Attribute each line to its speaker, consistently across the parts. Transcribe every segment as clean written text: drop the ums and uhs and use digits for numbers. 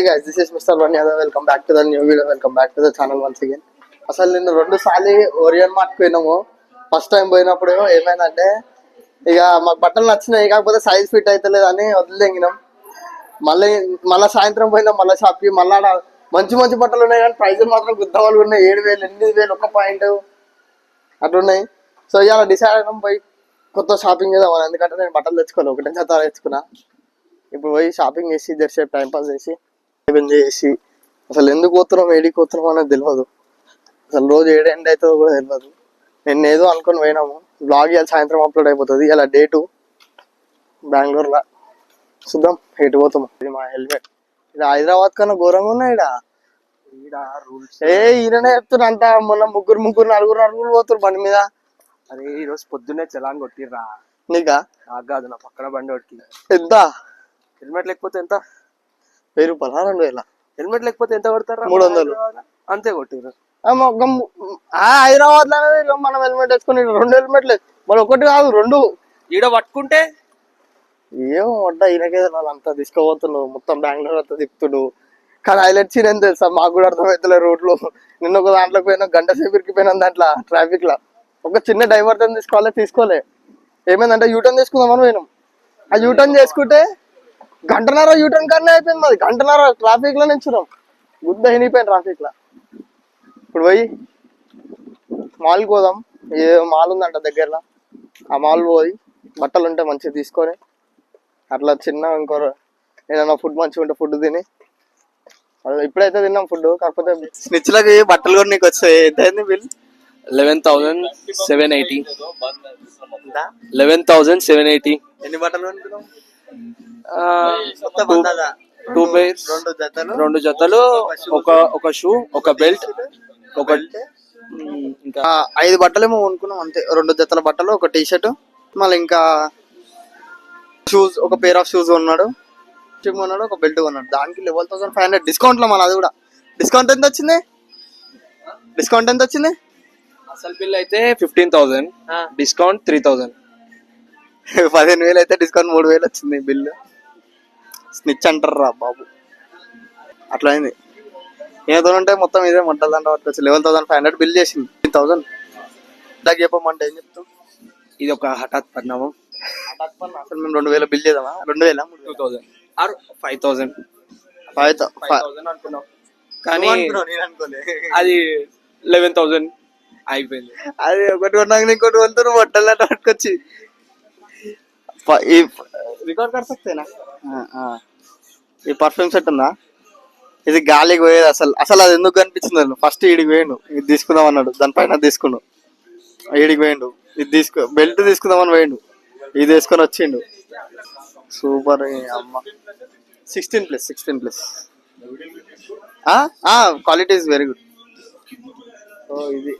Speaker 1: guys, this is Mr. Van Yadav. Welcome back to the new video. Welcome back to the channel once again. అసలు నిన్న 2 సార్లు Orion mart పోయినాము. First time పోయినప్పుడు ఏమైందంటే ఇక మాకు బట్టలు నచ్చినాయి, కాకపోతే సైజ్ ఫిట్ అవుతలేదు అని వదిలేగినాం. మళ్ళీ సాయంత్రం పోయినాం మళ్ళీ షాప్కి. మళ్ళీ మంచి మంచి బట్టలు ఉన్నాయి కానీ ప్రైజులు మాత్రం గుద్దవాళ్ళు ఉన్నాయి. 7,000 8,000 ఒక పాయింట్ అట్లున్నాయి. సో ఇవాళ డిసైడ్ అయినాం పోయి కొత్త షాపింగ్ చేద్దాం. ఎందుకంటే నేను బట్టలు తెచ్చుకోవాలి, ఒకటే జత తెచ్చుకున్నా. ఇప్పుడు పోయి షాపింగ్ చేసి జరసేపు టైంపాస్ చేసి చేసి అసలు ఎందుకు పోతున్నాం ఏడికి పోతున్నాం అనేది తెలియదు. అసలు రోజు ఏడెండ్ అవుతుందో కూడా తెలియదు. నేను ఏదో అనుకుని పోయినాము. బ్లాగ్ ఇవాళ సాయంత్రం అప్లోడ్ అయిపోతుంది. ఇలా డే 2 బెంగళూరులో. చూద్దాం ఎటు పోతాము. ఇది మా హెల్మెట్. ఇక్కడ హైదరాబాద్ కన్నా ఘోరంగా ఉన్నాయి. ఈయననే చెప్తున్నా అంట. మొన్న ముగ్గురు నలుగురు పోతున్నారు బండి మీద.
Speaker 2: అరే ఈరోజు పొద్దున్నే చలాన్ కొట్టిర్రా.
Speaker 1: నీకా?
Speaker 2: నాకు కాదు, నా పక్కన బండి ఒకటి.
Speaker 1: ఎంత
Speaker 2: హెల్మెట్ లేకపోతే ఎంత?
Speaker 1: 1000 రూపాయలు 2,000.
Speaker 2: హెల్మెట్ లేకపోతే ఎంత కొడతారా?
Speaker 1: 300
Speaker 2: అంతే కొట్టిర్రు.
Speaker 1: హైదరాబాద్ లో మనం హెల్మెట్ వేసుకుని 2 హెల్మెట్లు, మన ఒకటి కాదు 2
Speaker 2: ఈడ పట్టుకుంటే
Speaker 1: ఏమో వడ్డా. ఈయనకే అంతా తీసుకోబోతున్నావు, మొత్తం బెంగళూరు అంతా తిప్పుతుడు. కానీ హైలైట్ సీన్ ఏం తెలుసా, మాకు కూడా అర్థమవుతలేదు రోడ్లు. నిన్న ఒక దాంట్లోకి పోయినా, గంట సేపు ఇరికిపోయినా దాంట్లో ట్రాఫిక్ లో. ఒక చిన్న డైవర్టన్ తీసుకోలే. ఏమైందంటే యూటర్న్ తీసుకుందామని పోయినాం. ఆ యూటర్న్ చేసుకుంటే గంటన్నర యూటర్న్ కన్నా అయిపోయింది. మాది గంటన్నర ట్రాఫిక్ లో నించున్నాం. గుద్ద అయిపోయింది ట్రాఫిక్ లో. ఇప్పుడు పోయి మాల్కి పోదాం. ఏ మాల్ ఉందంట దగ్గరలో, ఆ మాల్ పోయి బట్టలు ఉంటే మంచిగా తీసుకొని అట్లా చిన్న ఇంకో ఏదైనా ఫుడ్ మంచిగా ఉంటే ఫుడ్ తిని. ఇప్పుడైతే తిన్నాం ఫుడ్, కాకపోతే స్నిచ్లకి బట్టలు కూడా నీకు వచ్చాయి. ఎంత అయింది బిల్?
Speaker 2: 11,780. 11,780.
Speaker 1: ఎన్ని బట్టలు కొనుక్కున్నాం?
Speaker 2: 2 pairs, 2 జతలు, ఒక షూ, ఒక బెల్ట్, ఒక
Speaker 1: ఇంకా 5 బట్టలేమో కొనుక్కున్నాం అంతే. 2 జతల బట్టలు, ఒక టీ షర్ట్, మళ్ళీ ఇంకా షూస్, ఒక పేర్ ఆఫ్ షూస్ కొన్నాడు, ఒక బెల్ట్ కొన్నాడు. దానికి 11,500 డిస్కౌంట్ లో. మన అది కూడా డిస్కౌంట్ ఎంత వచ్చింది?
Speaker 2: అసలు బిల్ అయితే 15,000, డిస్కౌంట్ 3,000.
Speaker 1: 15,000 అయితే డిస్కౌంట్ 3,000 వచ్చింది బిల్లు. స్నిచ్ అంటారు రా బాబు. అట్లా అయింది. ఏదో ఉంటే మొత్తం ఇదే మంటలు దాంట్లో పట్టుకొచ్చి 11,500 బిల్ చేసింది. 3,000 ఇలాగ చెప్పమంటే ఏం చెప్తాం.
Speaker 2: ఇది ఒక హఠాత్ పరిణామం.
Speaker 1: అసలు మేము 2,000 బిల్ చేద్దామా? 2,000
Speaker 2: 2,000 ఆర్ 5,000
Speaker 1: అనుకున్నాం.
Speaker 2: కానీ అది 11,000 అయిపోయింది.
Speaker 1: అది ఒకటి కొన్నాక ఇంకోటి వెళ్తున్నా బట్టలు పట్టుకొచ్చి. రికార్డ్ కర్సక్తేనా? ఈ పర్ఫ్యూమ్ సెట్ ఉందా? ఇది గాలికి పోయేది. అసలు అది ఎందుకు కనిపించింది? ఫస్ట్ ఈడికి పోయిండు, ఇది తీసుకుందాం అన్నాడు, దానిపైన తీసుకున్నాడు. ఈడికి పోయిండు, ఇది బెల్ట్ తీసుకుందామని పోయిండు, ఇది వేసుకొని వచ్చిండు. సూపర్ అమ్మ. 16+. Quality is very good. So ఇది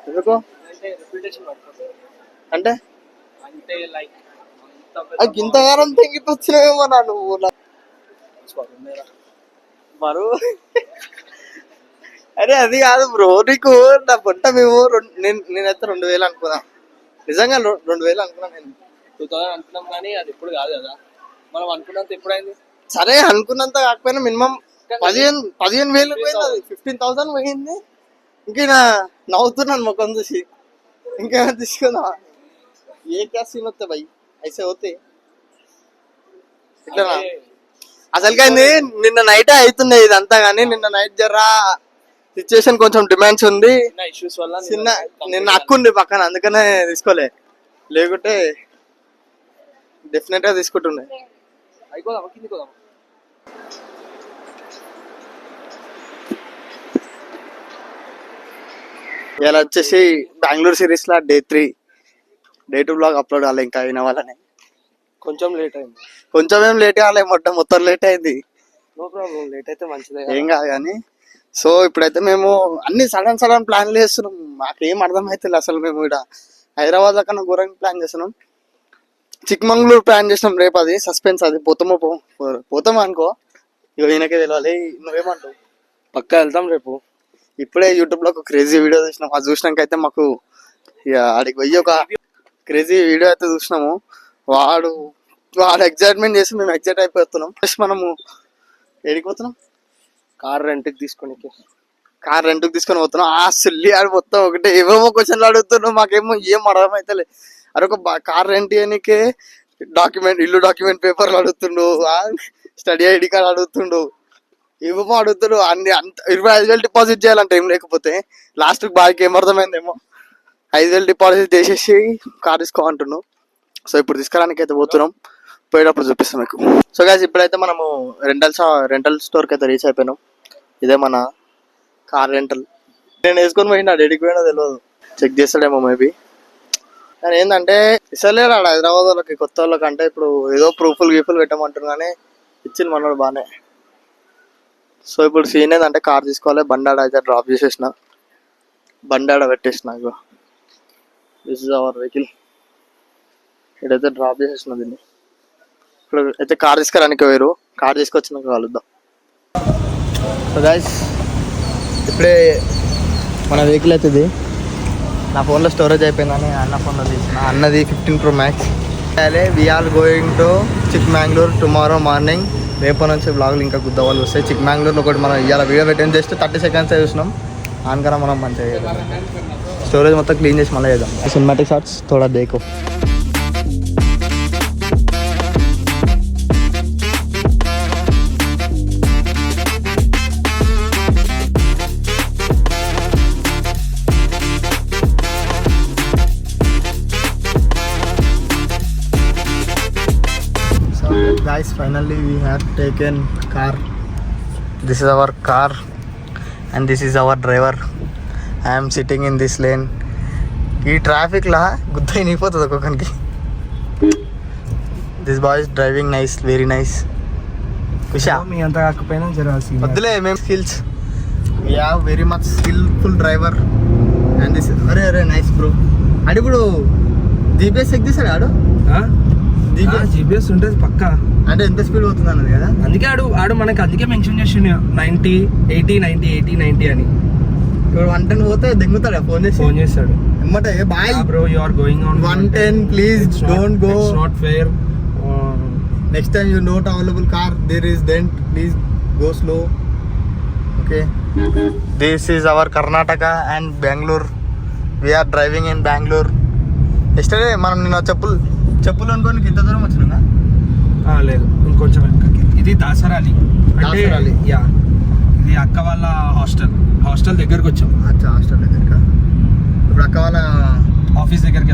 Speaker 1: ఎందుకు అంటే ఇంతగానం తెగిపోతున్నావేమో నువ్వు మరు. అరే అది కాదు బ్రో, నీకు నా పొట్ట మేము నేనైతే 2,000 అనుకున్నా. నిజంగా 2,000 అనుకున్నా. నేను
Speaker 2: 2,000 అనుకున్నాం కానీ అది ఎప్పుడు కాదు కదా. మనం అనుకున్నంత ఎప్పుడైంది?
Speaker 1: సరే అనుకున్నంత కాకపోయినా మినిమం 15,000 పోయింది. అది 15,000 పోయింది. ఇంకేనా నవ్వుతున్నాను ముఖం చూసి. ఇంకేమైనా తీసుకుందా? ఏ క్యాస్ సీన్ వస్తే భయ్ ఐసే పోతే ఇట్లా. అసలుకైంది నిన్న నైటే అవుతున్నాయి ఇదంతా, కానీ నిన్న నైట్ జరా సిచ్యువేషన్ కొంచెం డిమాండ్స్ ఉంది,
Speaker 2: ఇష్యూస్ వల్ల
Speaker 1: నిన్న అక్కుంది పక్కన, అందుకనే తీసుకోలే. లేకుంటే డెఫినెట్ గా తీసుకుంటుండే. ఇలా వచ్చేసి బెంగళూరు సిరీస్ లా డే 2 బ్లాగ్ అప్లోడ్ కాలే ఇంకా అయిన వాళ్ళని.
Speaker 2: కొంచెం లేట్ అయింది.
Speaker 1: కొంచెం ఏం లేట్ కాలే, మొత్తం లేట్ అయింది.
Speaker 2: నో ప్రాబ్లం, లేట్ అయితే మంచిదే,
Speaker 1: ఏం కాదు కానీ. సో ఇప్పుడైతే మేము అన్ని సడన్ ప్లాన్లు చేస్తున్నాం. మాకేం అర్థం అవుతుంది అసలు. మేము ఇక్కడ హైదరాబాద్ కన్నా ఘోరంగా ప్లాన్ చేస్తున్నాం. చిక్మంగళూరు ప్లాన్ చేసినాం రేపు, అది సస్పెన్స్, అది పోతామో అనుకో, ఇక ఈయనకే తెలియాలి. నువ్వేమంటావు?
Speaker 2: పక్కా వెళ్తాం రేపు.
Speaker 1: ఇప్పుడే యూట్యూబ్ లో ఒక క్రేజీ వీడియో చూసినాం, అది చూసినాక అయితే మాకు ఇక ఆడికి పోయి ఒక క్రేజీ వీడియో అయితే చూసినాము. వాడు ఎగ్జైట్మెంట్ చేసి మేము ఎగ్జైట్ అయిపోతున్నాం. ఫస్ట్ మనము ఎడిపోతున్నాం,
Speaker 2: కార్ రెంట్కి తీసుకొని
Speaker 1: పోతున్నాం. ఆ సిల్లి ఆడి మొత్తం ఒకటే ఏమేమో క్వశ్చన్లు అడుగుతున్నాం, మాకేమో ఏం అర్థమైతే. అరే ఒక కార్ రెంట్ చేయడానికే ఇల్లు డాక్యుమెంట్ పేపర్లు అడుగుతుండు, స్టడీ ఐడి కార్డ్ అడుగుతుండు, ఏమేమో అడుగుతాడు. అంత 25,000 డిపాజిట్ చేయాలంటే ఏం లేకపోతే లాస్ట్ బాగా ఏం అర్థమైందేమో 5,000 డిపాజిట్ చేసేసి కార్ తీసుకోమంటున్నాం. సో ఇప్పుడు తీసుకురానికి అయితే పోతున్నాం, పోయేటప్పుడు చూపిస్తాం మీకు. సో గాయ్స్ ఇప్పుడైతే మనము రెంటల్ స్టోర్కి అయితే రీచ్ అయిపోయినాం. ఇదే మన కార్ రెంటల్. నేను వేసుకొని పోయినా, డెడికి పోయినా తెలియదు, చెక్ చేస్తాడేమో మేబీ. కానీ ఏంటంటే ఇసలేడు ఆడ హైదరాబాద్ వాళ్ళకి, కొత్త వాళ్ళకి అంటే ఇప్పుడు ఏదో ప్రూఫ్లు పెట్టమంటున్నా కానీ ఇచ్చింది మనోడు బాగానే. సో ఇప్పుడు సీన్ ఏంటంటే కార్ తీసుకోవాలి, బండాడ అయితే డ్రాప్ చేసేసిన, బండాడ పెట్టేసిన. ఇగో దిస్ ఇస్ అవర్ వెహికల్, ఇక్కడైతే డ్రాప్ చేసేసిన దీన్ని. ఇప్పుడు అయితే కార్ తీసుకురానికి వేరు, కార్ తీసుకొచ్చినాక కలుద్దాం. సో గైస్ ఇప్పుడే మన వెహికల్ అయితే ఇది, నా ఫోన్లో స్టోరేజ్ అయిపోయిందని అన్న ఫోన్లో తీసిన, అన్నది 15 Pro Max. We're going to Chikmagalur tomorrow morning. రేపటి నుంచి బ్లాగులు ఇంకా గుద్దవాళ్ళు వస్తాయి. చిక్మంగళూరులో ఒకటి మనం ఇవాళ వీడియో పెట్టిన జస్ట్ 30 seconds చూసినాం, ఆనకరా మనం మంచిగా స్టోరేజ్ మొత్తం క్లీన్ చేసి మళ్ళీ చేద్దాం. సినిమాటిక్ షార్ట్స్ థోడా దేకో. Guys, finally we have taken car. This is our car and this is our driver. I am sitting in this lane. ఈ ట్రాఫిక్ లా గుద్ద అయిపోతుంది ఒక్కొక్కరికి. This boy is driving nice, very nice. కుషా
Speaker 2: మీ అంత కాకపోయినా జరగాల్సి
Speaker 1: వద్దులే, మేము skills, we have very much skillful driver. And this అరే నైస్ బ్రో. అడి ఇప్పుడు జీపీఎస్ చెక్ చేశాడు ఆడు,
Speaker 2: జీపీఎస్ ఉంటుంది పక్కా.
Speaker 1: అంటే ఎంత స్పీడ్ పోతుంది అన్నది కదా,
Speaker 2: అందుకే ఆడు మనకి అందుకే మెన్షన్ చేసిండు 90, 80, 90, 80, 90 అని.
Speaker 1: ఇప్పుడు 110 పోతే దిగుతాడు, ఫోన్ చేస్తాడు ఎమ్మటే, bye
Speaker 2: bro you are going on
Speaker 1: 110 please don't go,
Speaker 2: it's not fair.
Speaker 1: Next time you not available car there is then please go slow. Okay, this is our Karnataka and Bengaluru. We're driving in Bengaluru. Yesterday మనం నిన్న చెప్పులు అనుకోని ఇంత దూరం వచ్చినా
Speaker 2: లేదు, ఇంకొంచెం వెనకకి. ఇది దాసరాలి అంటే యా, ఇది అక్క వాళ్ళ హాస్టల్ దగ్గరకు వచ్చాం.
Speaker 1: అచ్చా, హాస్టల్ దగ్గర. ఇప్పుడు అక్క వాళ్ళ ఆఫీస్ దగ్గరికి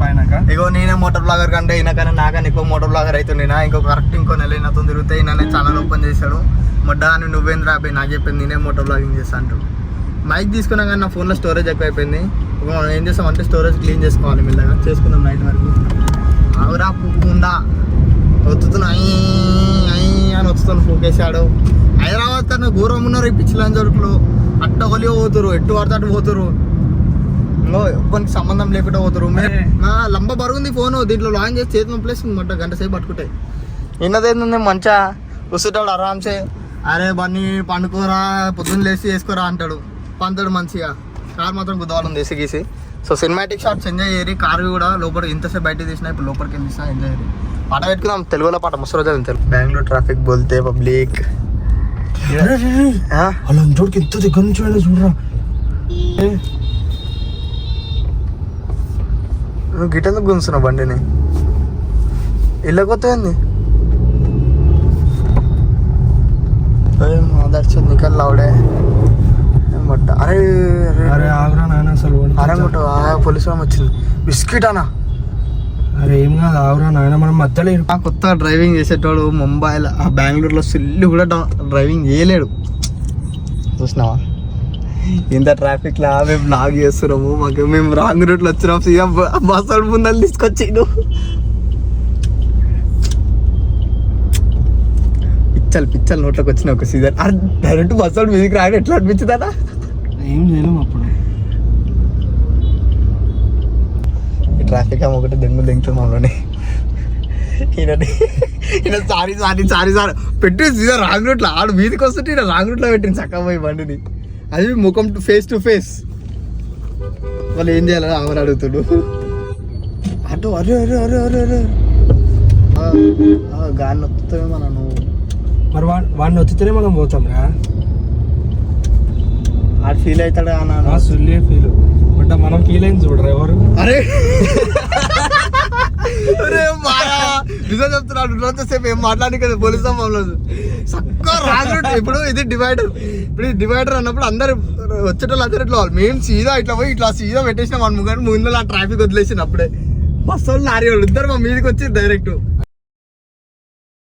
Speaker 2: అయినాక
Speaker 1: ఇగో నేనే మోటార్ బ్లాగర్ కంటే ఈయనకన్నా నాకన్నా ఎక్కువ మోటార్ బ్లాగర్ అవుతుండే. ఇంకో నెల ఈయనతో తిరుగుతాయి. ఈయననే ఛానల్ ఓపెన్ చేశాడు. మొడ్డా అని నువ్వేంద్ర రాబోయి నాకు చెప్పింది, నేనే మోటార్ బ్లాగింగ్ చేస్తా అంటాడు. మైక్ తీసుకున్నా కానీ నా ఫోన్లో స్టోరేజ్ ఎక్కువ అయిపోయింది. మనం ఏం చేస్తామంటే స్టోరేజ్ క్లీన్ చేసుకోవాలి, మెల్లగా చేసుకుందాం నైట్ వరకు. ఆవురా పువ్వు ఉందా ఒత్తుతున్నా అని వస్తున్నాను, పోకేసాడు. హైదరాబాద్ కన్నా ఘోరం ఉన్నారు ఈ పిచ్చిలని జరుపులు. అట్ట ఒలియో పోతురు, ఎట్టు పడితే అటు పోతురు, ఇంకో కొన్ని సంబంధం లేకుండా పోతురు. లంబ బరుగుంది ఫోను, దీంట్లో లాంగ్ చేసి చేతి నొప్పలేస్తుంది మొట్ట, గంట సేపు పట్టుకుంటాయి. ఇన్నదేంది మంచిగా కూర్చుంటాడు ఆరామ్సే. అరే బన్నీ పండుకోరా, పొద్దున్న లేసి వేసుకోరా అంటాడు, పంతాడు మంచిగా. కార్ మాత్రం గుద్దవాళ్ళని తీసి గీసి. సో సినిమాటిక్ షాట్స్ ఎంజాయ్ చేయరు. కార్ కూడా లోపల ఇంతసేపు బయట తీసినా, ఇప్పుడు లోపలికి వెళ్ళి తీసినా ఎంజాయ్ చేయరు. పాట పెట్టుకుందాం, తెలుగులో పాట మస్తు రోజు తెలుగు. బెంగళూరు ట్రాఫిక్ బోల్తే పబ్లిక్.
Speaker 2: అలా చూడకి ఎంత దగ్గర నుంచి చూడరా,
Speaker 1: నువ్వు గిటెందుకు గుంస్తున్నావు బండిని, ఇళ్ళకొత్తంది దర్శ నికల్ లావుడే మొట్ట. అరే
Speaker 2: అరే ఆగురా నాయన, అసలు
Speaker 1: అరే మొట్ట పోలీసు వచ్చింది. బిస్కెట్ అనా?
Speaker 2: అరే ఏం కాదు, ఆగురా నాయన, మనం మధ్యలో
Speaker 1: కొత్తగా డ్రైవింగ్ చేసేటోడు ముంబైలో, బెంగళూరులో సిల్లు కూడా డ్రైవింగ్ చేయలేడు. చూసినావా ఇంత ట్రాఫిక్ లా మేము లాగ్ చేస్తున్నాము, మాకు మేము రాంగ్ రూట్లో వచ్చినాం. బస్ ముందని తీసుకొచ్చి పిచ్చలు నోట్లోకి వచ్చిన ఒక సీజన్. డైరెక్ట్ బస్ మ్యూజిక్ రాయడం ఎట్లా అనిపించిందా?
Speaker 2: ఏం చేయలేము అప్పుడు.
Speaker 1: ఈ ట్రాఫిక్ ఒకటి దెంగుతుంది మమ్మల్ని. ఈయన సారీ పెట్టి సీదా రాంగ్ రూట్ లో ఆడు వీధికి వస్తుంటే ఈయన రాంగ్ రూట్ లో పెట్టింది చక్కగా పోయి బండిని. అది ముఖం టు ఫేస్. వాళ్ళు ఏం చేయాలి ఆమెను అడుగుతుడు. అటు అరే అరే అరే అరే అరే గాని నొత్తుతామేమో నువ్వు.
Speaker 2: మరి వాడిని వచ్చితేనే మనం పోతాం రా.
Speaker 1: ఆడు ఫీల్ అవుతాడు అన్న.
Speaker 2: సుల్లే ఫీల్ బట్ మనం ఫీల్ అయింది చూడరు ఎవరు.
Speaker 1: అరే అరే మాయా నిజం చెప్తున్నాడు. సేపు ఏం మాట్లాడి కదా పోలీస్ మమ్మల్ని చక్కగా రాంగ్ రూట్. ఇప్పుడు ఇది డివైడర్ అన్నప్పుడు అందరు వచ్చేటోళ్ళు అందరు ఇట్లా మేము సీదా ఇట్లా పోయి ఇట్లా సీదా పెట్టేసినాం. మన ముందు ఆ ట్రాఫిక్ వదిలేసిన అప్పుడే బస్సు వాళ్ళు లారీ వాళ్ళు ఇద్దరు మా మీదకి వచ్చి డైరెక్ట్